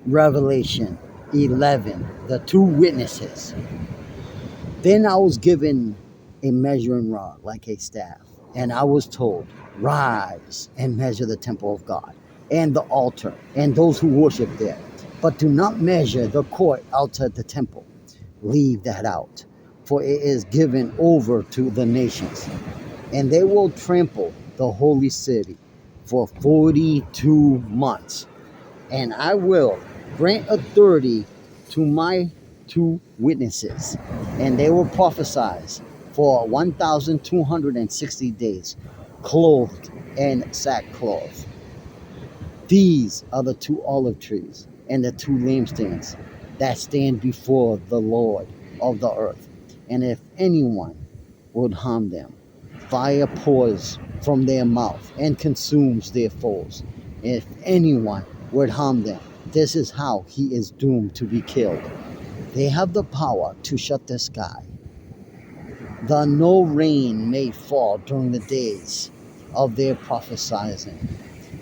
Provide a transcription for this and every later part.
Revelation 11, the two witnesses. Then I was given a measuring rod like a staff, and I was told, rise and measure the temple of God, and the altar, and those who worship there. But do not measure the court outside the temple. Leave that out, for it is given over to the nations, and they will trample the holy city for 42 months. And I will grant authority to my two witnesses, and they will prophesy for 1,260 days, clothed in sackcloth. These are the two olive trees and the two lampstands that stand before the Lord of the earth. And if anyone would harm them, fire pours from their mouth and consumes their foes. If anyone would harm them, this is how he is doomed to be killed. They have the power to shut the sky. The no rain may fall during the days of their prophesying,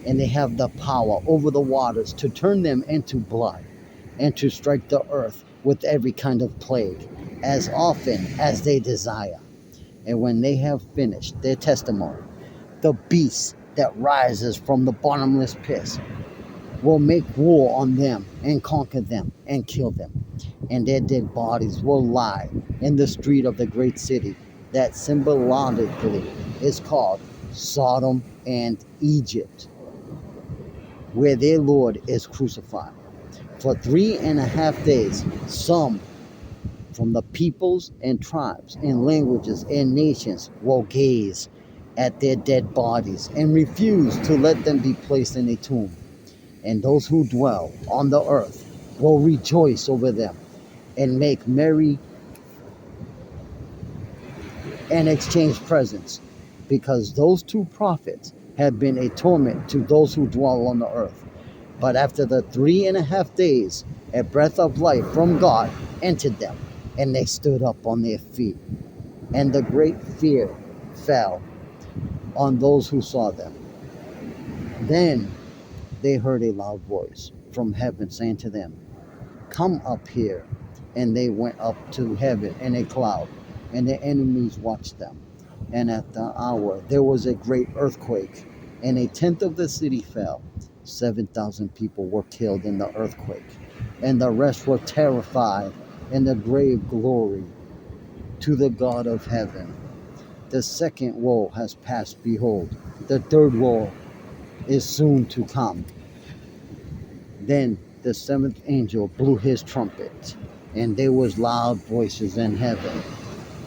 and they have the power over the waters to turn them into blood, and to strike the earth with every kind of plague, as often as they desire. And when they have finished their testimony, the beast that rises from the bottomless pit will make war on them and conquer them and kill them. And their dead bodies will lie in the street of the great city that symbolically is called Sodom and Egypt, where their Lord is crucified. For 3.5 days, some from the peoples and tribes and languages and nations will gaze at their dead bodies and refuse to let them be placed in a tomb. And those who dwell on the earth will rejoice over them and make merry and exchange presents, because those two prophets have been a torment to those who dwell on the earth. But after the 3.5 days, a breath of life from God entered them, and they stood up on their feet. And the great fear fell on those who saw them. Then they heard a loud voice from heaven saying to them, come up here. And they went up to heaven in a cloud, and their enemies watched them. And at the hour there was a great earthquake, and a tenth of the city fell. 7,000 people were killed in the earthquake, and the rest were terrified in the grave glory to the God of heaven. The second woe has passed. Behold, the third woe is soon to come. Then the seventh angel blew his trumpet, and there was loud voices in heaven,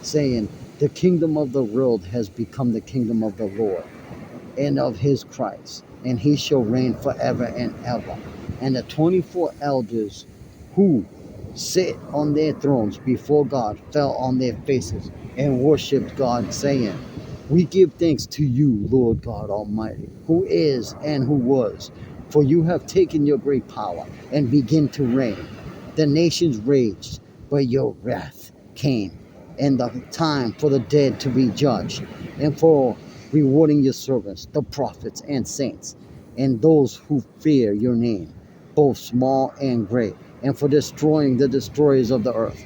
saying, the kingdom of the world has become the kingdom of the Lord and of his Christ, and he shall reign forever and ever. And the 24 elders who sit on their thrones before God fell on their faces and worshipped God, saying, we give thanks to you, Lord God Almighty, who is and who was, for you have taken your great power and begin to reign. The nations raged, but your wrath came, and the time for the dead to be judged, and for rewarding your servants, the prophets and saints, and those who fear your name, both small and great, and for destroying the destroyers of the earth.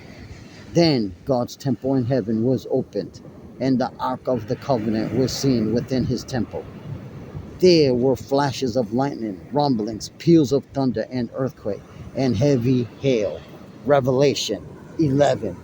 Then God's temple in heaven was opened, and the ark of the covenant was seen within his temple. There were flashes of lightning, rumblings, peals of thunder, and earthquake, and heavy hail. Revelation 11,